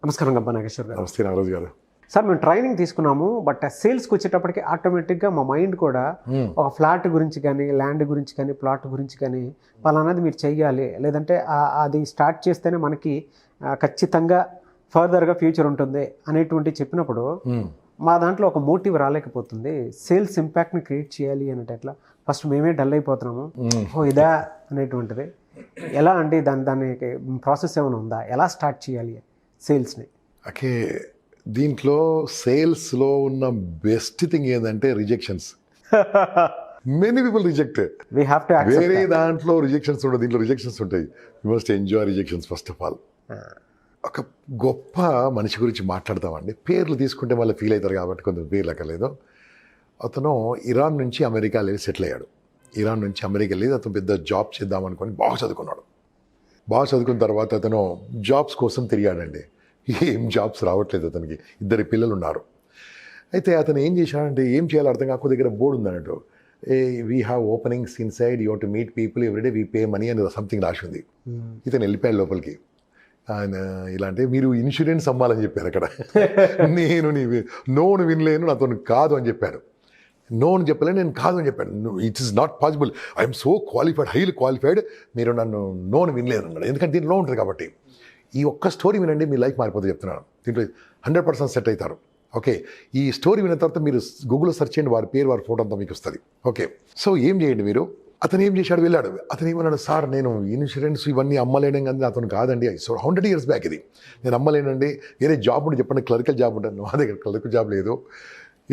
నమస్కారం గంపా నాగేశ్వర్ గారు. నమస్తే నాగరాజు గారు. సార్ మేము ట్రైనింగ్ తీసుకున్నాము, బట్ సేల్స్కి వచ్చేటప్పటికి ఆటోమేటిక్గా మా మైండ్ కూడా ఒక ఫ్లాట్ గురించి కానీ, ల్యాండ్ గురించి కానీ, ప్లాట్ గురించి కానీ పలానాది మీరు చెయ్యాలి, లేదంటే అది స్టార్ట్ చేస్తేనే మనకి ఖచ్చితంగా ఫర్దర్గా ఫ్యూచర్ ఉంటుంది అనేటువంటి చెప్పినప్పుడు మా దాంట్లో ఒక మోటివ్ రాలేకపోతుంది. సేల్స్ ఇంపాక్ట్ని క్రియేట్ చేయాలి అంటే ఎట్లా? ఫస్ట్ మేమే డల్ అయిపోతున్నాము, ఓ ఇదా అనేటువంటిది. ఎలా అండి దానికి ప్రాసెస్ ఏమైనా ఉందా? ఎలా స్టార్ట్ చేయాలి సేల్స్ని? ఓకే, దీంట్లో సేల్స్లో ఉన్న బెస్ట్ థింగ్ ఏంటంటే రిజెక్షన్స్. Many people reject. వేరే దాంట్లో రిజెక్షన్స్ ఉండవు, దీంట్లో రిజెక్షన్స్ ఉంటాయి. You must enjoy rejections first of all. ఒక గొప్ప మనిషి గురించి మాట్లాడతామండి, పేర్లు తీసుకుంటే మళ్ళీ ఫీల్ అవుతారు కాబట్టి కొంచెం పేర్లు అక్కర్లేదు. అతను ఇరాన్ నుంచి అమెరికా వెళ్ళి సెటిల్ అయ్యాడు. ఇరాన్ నుంచి అమెరికా వెళ్ళి అతను పెద్ద జాబ్ చేద్దామనుకొని బాగా చదువుకున్నాడు. బాగా చదువుకున్న తర్వాత అతను జాబ్స్ కోసం తిరిగాడండి. ఏం జాబ్స్ రావట్లేదు అతనికి. 2 పిల్లలు ఉన్నారు. అయితే అతను ఏం చేశాడంటే ఏం చేయాలో అర్థం కాక దగ్గర బోర్డు ఉందన్నట్టు, we have openings inside, you have to meet people everyday, we pay money అని సంథింగ్ రాసి ఉంది. ఇతను వెళ్ళిపోయాడు లోపలికి. ఆయన ఇలాంటే మీరు ఇన్సూరెన్స్ అమ్మాలని చెప్పారు అక్కడ. నేను నోను వినలేను, నాతో కాదు అని చెప్పాడు. నోను చెప్పలే, నేను కాదు అని చెప్పాను. It is not possible, I'm so qualified, highly qualified, మీరు నన్ను నోను వినలేరు అన్నాడు. ఎందుకంటే దీంట్లో ఉంటుంది కాబట్టి. ఈ ఒక్క స్టోరీ వినండి, మీ లైఫ్ మారిపోతుంది చెప్తున్నాను. దీంట్లో 100% సెట్ అవుతారు. ఓకే, ఈ స్టోరీ విన్న తర్వాత మీరు గూగుల్లో సెర్చ్ చేయండి, వారి పేరు వారి ఫోటో అంతా మీకు వస్తుంది. ఓకే, సో ఏం చేయండి మీరు. అతను ఏం చేశాడు, వెళ్ళాడు. అతను ఏమన్నాడు, సార్ నేను ఇన్సూరెన్స్ ఇవన్నీ అమ్మలేను కానీ అతను కాదండి, సో 100 years బ్యాక్ ఇది, నేను అమ్మలేనండి, వేరే జాబ్ ఉంటే చెప్పండి, క్లరికల్ జాబ్ ఉంటుంది. నా దగ్గర క్లరికల్ జాబ్ లేదు,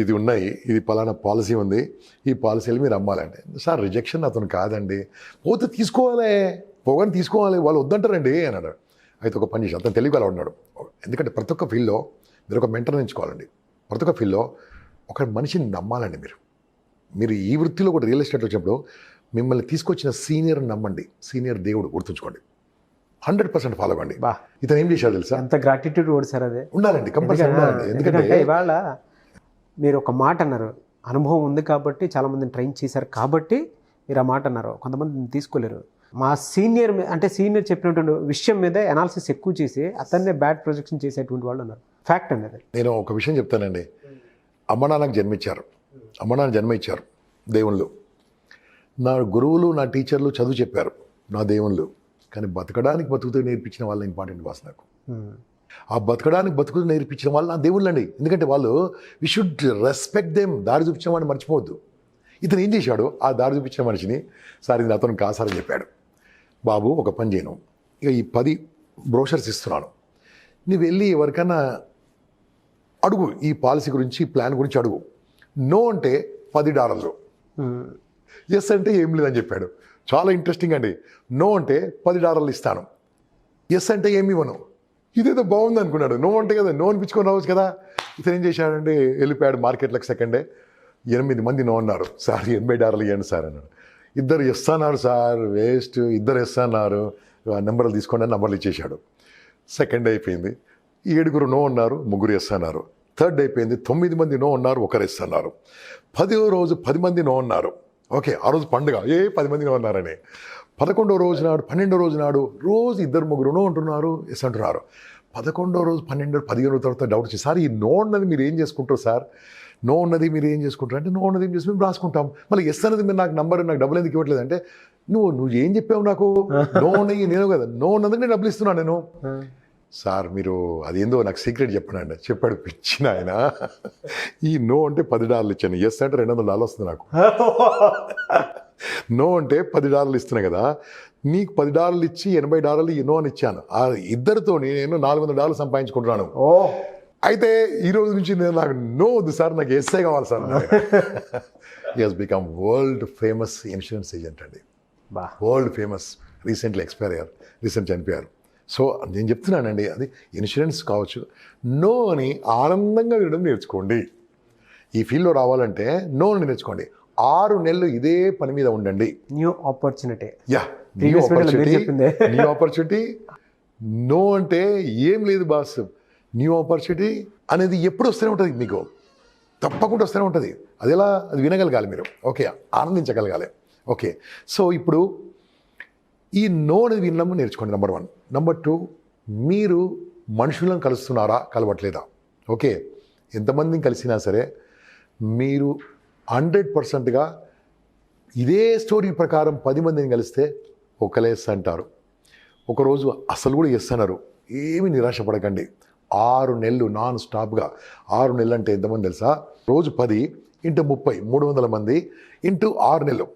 ఇది ఉన్నాయి, ఇది పలానా పాలసీ ఉంది, ఈ పాలసీలు మీరు అమ్మాలండి. సార్ రిజెక్షన్, అతను కాదండి, పోతే తీసుకోవాలి, పోగానే తీసుకోవాలి, వాళ్ళు వద్దంటారండి అన్నాడు. అయితే ఒక పని చేసి అతను తెలివిగా ఉన్నాడు. ఎందుకంటే ప్రతి ఒక్క ఫీల్డ్లో మీరు ఒక మెంటర్ ఎంచుకోవాలండి. ప్రతి ఒక్క ఫీల్డ్లో ఒక మనిషిని నమ్మాలండి. మీరు ఈ వృత్తిలో కూడా రియల్ ఎస్టేట్ వచ్చినప్పుడు మిమ్మల్ని తీసుకొచ్చిన సీనియర్ నమ్మండి. సీనియర్ దేవుడు గుర్తుంచుకోండి, 100% ఫాలో అవ్వండి. ఇతను ఏం చేశాడు తెలుసా? అంత గ్రాటిట్యూడ్ కూడా సార్ అదే ఉండాలండి, కంపల్సరీ ఉండాలండి. ఎందుకంటే ఇవాళ మీరు ఒక మాట అన్నారు, అనుభవం ఉంది కాబట్టి చాలామందిని ట్రైన్ చేశారు కాబట్టి మీరు ఆ మాట అన్నారు. కొంతమంది తీసుకోలేరు. మా సీనియర్ అంటే సీనియర్ చెప్పినటువంటి విషయం మీద అనాలిసిస్ ఎక్కువ చేసి అతన్నే బ్యాడ్ ప్రొజెక్షన్ చేసేటువంటి వాళ్ళు ఉన్నారు. ఫ్యాక్ట్ అనేది. నేను ఒక విషయం చెప్తానండి. అమ్మ నాన్నకు జన్మించారు, అమ్మ నాన్న జన్మ ఇచ్చారు దేవుళ్ళు. నా గురువులు, నా టీచర్లు చదువు చెప్పారు, నా దేవుళ్ళు. కానీ బతకడానికి బతుకుతూ నేర్పించిన వాళ్ళ ఇంపార్టెంట్ బాస్ నాకు. ఆ బతకడానికి బతుకుతూ నేర్పించిన వాళ్ళు నా దేవుళ్ళు అండి. ఎందుకంటే వాళ్ళు, వి షుడ్ రెస్పెక్ట్ దెమ్. దారి చూపించిన వాడిని మర్చిపోవద్దు. ఇతను ఏం చేశాడు, ఆ దారి చూపించిన మనిషిని, సార్ ఇది అతను కాసారని చెప్పాడు. బాబు ఒక పని చేయను, ఇక ఈ 10 బ్రోషర్స్ ఇస్తున్నాను, నువ్వు వెళ్ళి ఎవరికైనా అడుగు, ఈ పాలసీ గురించి, ఈ ప్లాన్ గురించి అడుగు. నో అంటే $10, ఎస్ అంటే ఏం లేదని చెప్పాడు. చాలా ఇంట్రెస్టింగ్ అండి. నో అంటే $10 ఇస్తాను, ఎస్ అంటే ఏమి ఇవ్వను. ఇదేదో బాగుంది అనుకున్నాడు. నో అంటే కదా, నో అనిపించుకొని రావచ్చు కదా. ఇతను ఏం చేశాడంటే వెళ్ళిపోయాడు మార్కెట్లకు. సెకండ్ డే 8 మంది నో అన్నారు. సార్ $80 ఇవ్వండి సార్ అన్నాడు. 2 ఎస్ అన్నారు. సార్ వేస్ట్, 2 ఎస్ అన్నారు, నెంబర్లు తీసుకోండి అని నెంబర్లు ఇచ్చేశాడు. సెకండ్ డే అయిపోయింది, 7 నో అన్నారు, 3 ఎస్ అన్నారు. థర్డ్ అయిపోయింది, 9 మంది నో అన్నారు, 1 ఎస్ అన్నారు. 10వ రోజు 10 మంది నో అన్నారు. ఓకే, ఆ రోజు పండుగ, 10 మంది నో అన్నారని. 11వ రోజు నాడు, 12వ రోజు నాడు రోజు 2-3 నో అంటున్నారు, ఎస్ అంటున్నారు. 11వ రోజు 12, 15 తర్వాత డౌట్ వచ్చి, సార్ ఈ నో అన్నది మీరు ఏం చేసుకుంటారు సార్, నో ఉన్నది మీరు ఏం చేసుకుంటారు అంటే, నో ఉన్నది ఏం చేసి మేము రాసుకుంటాం, మళ్ళీ ఎస్ అనేది మీరు నాకు నంబర్, నాకు డబ్బులు ఎందుకు ఇవ్వట్లేదు అంటే, నువ్వు ఏం చెప్పావు నాకు, నో ఉన్నది నేను కదా, నో ఉన్నందుకు నేను డబ్బులు ఇస్తున్నాను నేను. సార్ మీరు అదేందో నాకు సీక్రెట్ చెప్పండి చెప్పాడు. పిచ్చిన ఆయన, ఈ నో అంటే $10 ఇచ్చాను, ఎస్ అంటే $200 వస్తుంది నాకు. నో అంటే $10 ఇస్తున్నా కదా, నీకు $10 ఇచ్చి $80 ఈ నో అని ఇచ్చాను. ఆ ఇద్దరితో నేను $400 సంపాదించుకుంటున్నాను. అయితే ఈ రోజు నుంచి నేను, నాకు నో వద్దు సార్, నాకు ఎస్ఐ కావాలి sir. He has become world famous insurance agent అండి, వరల్డ్ ఫేమస్. రీసెంట్లీ ఎక్స్పైర్ అయ్యారు, రీసెంట్ చనిపోయారు. సో నేను చెప్తున్నానండి, అది ఇన్సూరెన్స్ కావచ్చు, నో అని ఆనందంగా వినడం నేర్చుకోండి. ఈ ఫీల్డ్లో రావాలంటే నో అని నేర్చుకోండి. 6 నెలలు ఇదే పని మీద ఉండండి. New opportunity. New opportunity. No అంటే ఏం లేదు బాస్, న్యూ ఆపర్చునిటీ అనేది ఎప్పుడు వస్తూనే ఉంటుంది, మీకు తప్పకుండా వస్తూనే ఉంటుంది. అది ఎలా, అది వినగలగాలి మీరు. ఓకే, ఆనందించగలగాలి. ఓకే, సో ఇప్పుడు ఈ నో అనేది వినడం నేర్చుకోండి, నెంబర్ 1. నెంబర్ 2, మీరు మనుషులను కలుస్తున్నారా కలవట్లేదా? ఓకే, ఎంతమందిని కలిసినా సరే మీరు 100%గా ఇదే స్టోరీ ప్రకారం 10 మందిని కలిస్తే ఒకలే ఎస్ అంటారు, ఒకరోజు అసలు కూడా ఎస్ అన్నారు. ఏమి నిరాశపడకండి. 6 నెలలు నాన్ స్టాప్గా, 6 నెలలు అంటే ఎంతమంది తెలుసా? రోజు 10 ఇంటూ 30 300 మంది ఇంటూ 6 నెలలు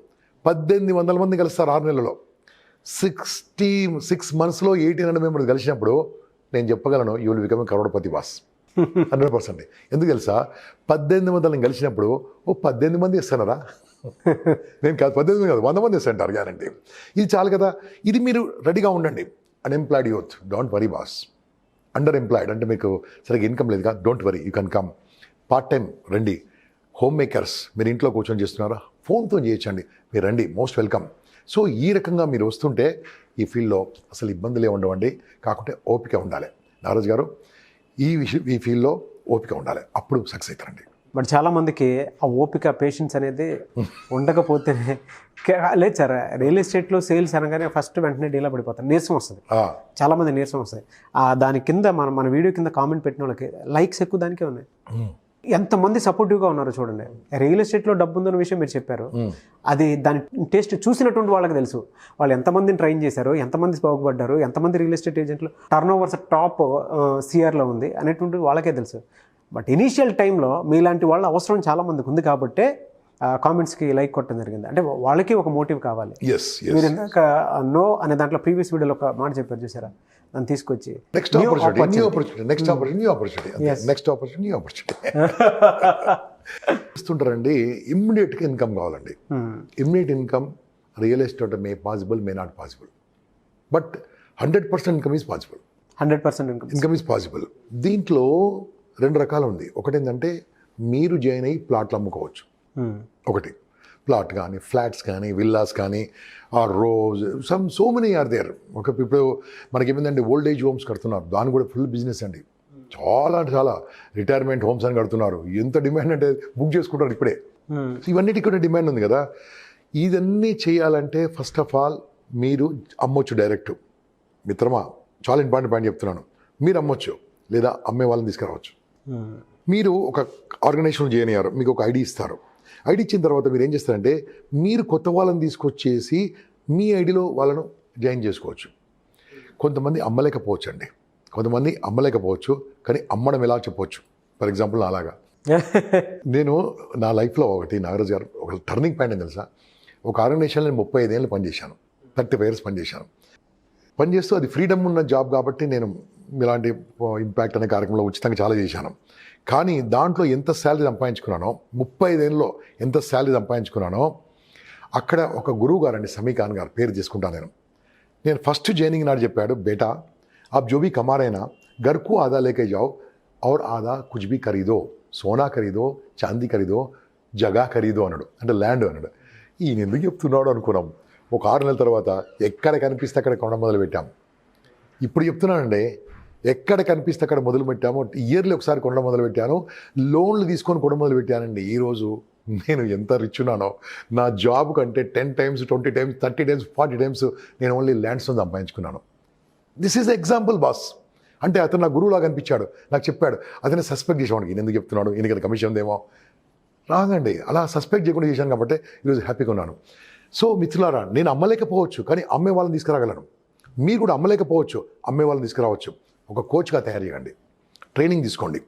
1800 మంది కలుస్తారు 6 నెలలలో. 6 monthsలో 1800 మెంబర్స్ కలిసినప్పుడు నేను చెప్పగలను you will become Crorepati boss 100%. ఎందుకు తెలుసా? 1800 కలిసినప్పుడు 18 మంది ఇస్తున్నారా? నేను కాదు 18 కాదు 100 మంది ఇస్తాంటారు గ్యారంటీ. ఇది చాలు కదా. ఇది మీరు రెడీగా ఉండండి. Unemployed youth, don't worry boss. Under employed అంటే మీకు సరిగ్గా ఇన్కమ్ లేదు కదా, don't worry, you can come. Part time రండి. హోమ్ మేకర్స్ మీరు ఇంట్లో కూర్చొని చేస్తున్నారా, ఫోన్తో చేయొచ్చండి, మీరు రండి, మోస్ట్ వెల్కమ్. సో ఈ రకంగా మీరు వస్తుంటే ఈ ఫీల్డ్లో అసలు ఇబ్బందులే ఉండవండి. కాకుంటే ఓపిక ఉండాలి. నాగరాజ్ గారు, ఈ ఫీల్డ్లో ఓపిక ఉండాలి, అప్పుడు సక్సెస్ అవుతారండి. బట్ చాలామందికి ఆ ఓపిక పేషెన్స్ అనేది ఉండకపోతేనే లేదు సార్. రియల్ ఎస్టేట్లో సేల్స్ అనగానే ఫస్ట్ వెంటనే డీలా పడిపోతారు, నీరసం వస్తుంది, చాలామంది నీరసం వస్తుంది. దాని కింద మన వీడియో కింద కామెంట్ పెట్టిన వాళ్ళకి లైక్స్ ఎక్కువ దానికే ఉన్నాయి. ఎంతమంది సపోర్టివ్గా ఉన్నారో చూడండి. రియల్ ఎస్టేట్లో డబ్బు ఉందన్న విషయం మీరు చెప్పారు, అది దాని టేస్ట్ చూసినటువంటి వాళ్ళకి తెలుసు. వాళ్ళు ఎంతమందిని ట్రైన్ చేశారు, ఎంతమంది బాగుపడ్డారు, ఎంతమంది రియల్ ఎస్టేట్ ఏజెంట్లు టర్న్ ఓవర్స్ టాప్ సిఆర్లో ఉంది అనేటువంటి వాళ్ళకే తెలుసు. బట్ ఇనీషియల్ టైంలో మీలాంటి వాళ్ళ అవసరం చాలామందికి ఉంది కాబట్టే కామెంట్స్కి లైక్ కొట్టడం జరిగింది. అంటే వాళ్ళకి ఒక మోటివ్ కావాలి. మీరు ఇందాక నో అనే దాంట్లో ప్రీవియస్ వీడియోలో ఒక మాట చెప్పారు చూసారా, దాన్ని తీసుకొచ్చి నెక్స్ట్ ఆపర్చునిటీ ఇస్తుంటారండి. ఇమ్మీడియట్గా ఇన్కమ్ కావాలండి. Immediate income real estate May possible, may not possible, but 100% income is possible. 100% income is possible. దీంట్లో 2 రకాలు ఉంది. ఒకటి ఏంటంటే మీరు జాయిన్ అయ్యి ప్లాట్లు అమ్ముకోవచ్చు. ఒకటి ప్లాట్ కానీ, ఫ్లాట్స్ కానీ, విల్లాస్ కానీ, or rows, so many are there. ఇప్పుడు మనకి ఏమైందంటే ఓల్డ్ ఏజ్ హోమ్స్ కడుతున్నారు, దాని కూడా ఫుల్ బిజినెస్ అండి. చాలా రిటైర్మెంట్ హోమ్స్ అని కడుతున్నారు. ఎంత డిమాండ్ అంటే బుక్ చేసుకుంటారు ఇప్పుడే. ఇవన్నిటికి కూడా డిమాండ్ ఉంది కదా. ఇదన్నీ చేయాలంటే ఫస్ట్ ఆఫ్ ఆల్ మీరు అమ్మొచ్చు డైరెక్ట్. మిత్రమా, చాలా ఇంపార్టెంట్ పాయింట్ చెప్తున్నాను. మీరు అమ్మొచ్చు, లేదా అమ్మే వాళ్ళని తీసుకురావచ్చు. మీరు ఒక ఆర్గనైజేషన్ జాయిన్ అయ్యారు, మీకు ఒక ఐడి ఇస్తారు. ఐడి ఇచ్చిన తర్వాత మీరు ఏం చేస్తారంటే మీరు కొత్త వాళ్ళని తీసుకొచ్చేసి మీ ఐడిలో వాళ్ళను జాయిన్ చేసుకోవచ్చు. కొంతమంది అమ్మలేకపోవచ్చు కానీ అమ్మడం ఎలా చెప్పవచ్చు. ఫర్ ఎగ్జాంపుల్ అలాగా నేను నా లైఫ్లో నాగరాజ్ గారు ఒక టర్నింగ్ పాయింట్ అని తెలుసా. ఒక ఆర్గనైజేషన్లో నేను 35 ఏళ్ళు పనిచేశాను, 35 years పనిచేశాను. పనిచేస్తూ అది ఫ్రీడమ్ ఉన్న జాబ్ కాబట్టి నేను ఇలాంటి ఇంపాక్ట్ అనే కార్యక్రమంలో ఉచితంగా చాలా చేశాను. కానీ దాంట్లో ఎంత శాలరీ సంపాదించుకున్నానో, 35 ఏళ్ళలో ఎంత శాలరీ సంపాదించుకున్నానో, అక్కడ ఒక గురువు గారండి, సమీకాన్ గారు, పేరు తీసుకుంటాను నేను ఫస్ట్ జాయినింగ్ నాడు చెప్పాడు, బేటా आप जो भी कमा रहे ना, घर को आधा लेके जाओ और आधा कुछ भी खरीदो, సోనా ఖరీదో, చాందీ ఖరీదో, జగా ఖరీదో అన్నాడు. అంటే ల్యాండ్ అన్నాడు. ఈయన ఎందుకు చెప్తున్నాడు అనుకున్నాం. ఒక 6 నెలల తర్వాత ఎక్కడ కనిపిస్తే అక్కడ కొనడం మొదలుపెట్టాము. ఇప్పుడు చెప్తున్నానండి, ఎక్కడ కనిపిస్తే అక్కడ మొదలుపెట్టాము. ఇయర్లీ ఒకసారి కొనడం మొదలుపెట్టాను. లోన్లు తీసుకొని కొనడం మొదలుపెట్టానండి. ఈరోజు నేను ఎంత రిచ్ ఉన్నానో, నా జాబ్ కంటే 10 times, 20 times, 30 times, 40 times నేను ఓన్లీ ల్యాండ్స్తో సంపాదించుకున్నాను. This is example boss. అంటే అతను నా గురువులాగా అనిపించాడు, నాకు చెప్పాడు. అతన్ని సస్పెక్ట్ చేసేవాడికి, ఈయన ఎందుకు చెప్తున్నాడు, ఈయనకి కమిషన్ ఉందేమో. రాగండి, అలా సస్పెక్ట్ చేయకుండా చేశాను కాబట్టి ఈరోజు హ్యాపీగా ఉన్నాను. సో మిత్రులారా, నేను అమ్మలేకపోవచ్చు కానీ అమ్మే వాళ్ళని తీసుకురాగలను. మీరు కూడా అమ్మలేకపోవచ్చు, అమ్మే వాళ్ళని తీసుకురావచ్చు. ఒక కోచ్గా తయారు చేయండి, ట్రైనింగ్ తీసుకోండి.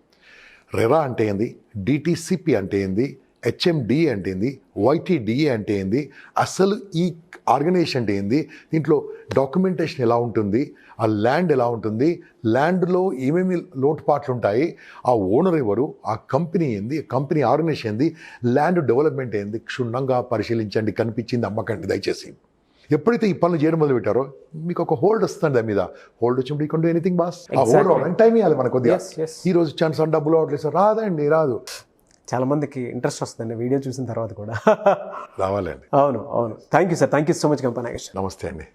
రెరా అంటే ఏంది, డిటిసిపి అంటే ఏంది, హెచ్ఎండి అంటే ఏంది, వైటీడిఏ అంటే ఏంది, అసలు ఈ ఆర్గనైజేషన్ అంటే ఏంది, దీంట్లో డాక్యుమెంటేషన్ ఎలా ఉంటుంది, ఆ ల్యాండ్ ఎలా ఉంటుంది, ల్యాండ్లో ఏమేమి లోటుపాట్లు ఉంటాయి, ఆ ఓనర్ ఎవరు, ఆ కంపెనీ ఏంది, కంపెనీ ఆర్గనైజేషన్ ఏంది, ల్యాండ్ డెవలప్మెంట్ ఏంది, క్షుణ్ణంగా పరిశీలించండి. కనిపించింది అమ్మకండి దయచేసి. ఎప్పుడైతే ఈ పనులు చేయడం మొదలు పెట్టారో మీకు ఒక హోల్డ్ వస్తుంది. దాని మీద హోల్డ్ వచ్చినప్పుడు ఈ కొండ ఎనీథింగ్ బాస్. ఆ హోల్డ్ రావడం టైం ఇవ్వాలి మనకు కొద్దిగా. ఈ రోజు ఛాన్స్ డబ్బులు అవట్లేదు సార్, రాదండి, రాదు. చాలా మందికి ఇంట్రెస్ట్ వస్తుందండి వీడియో చూసిన తర్వాత కూడా. రావాలండి. అవును. Thank you sir, thank you so much Gampa Nageshwar. నమస్తే అండి.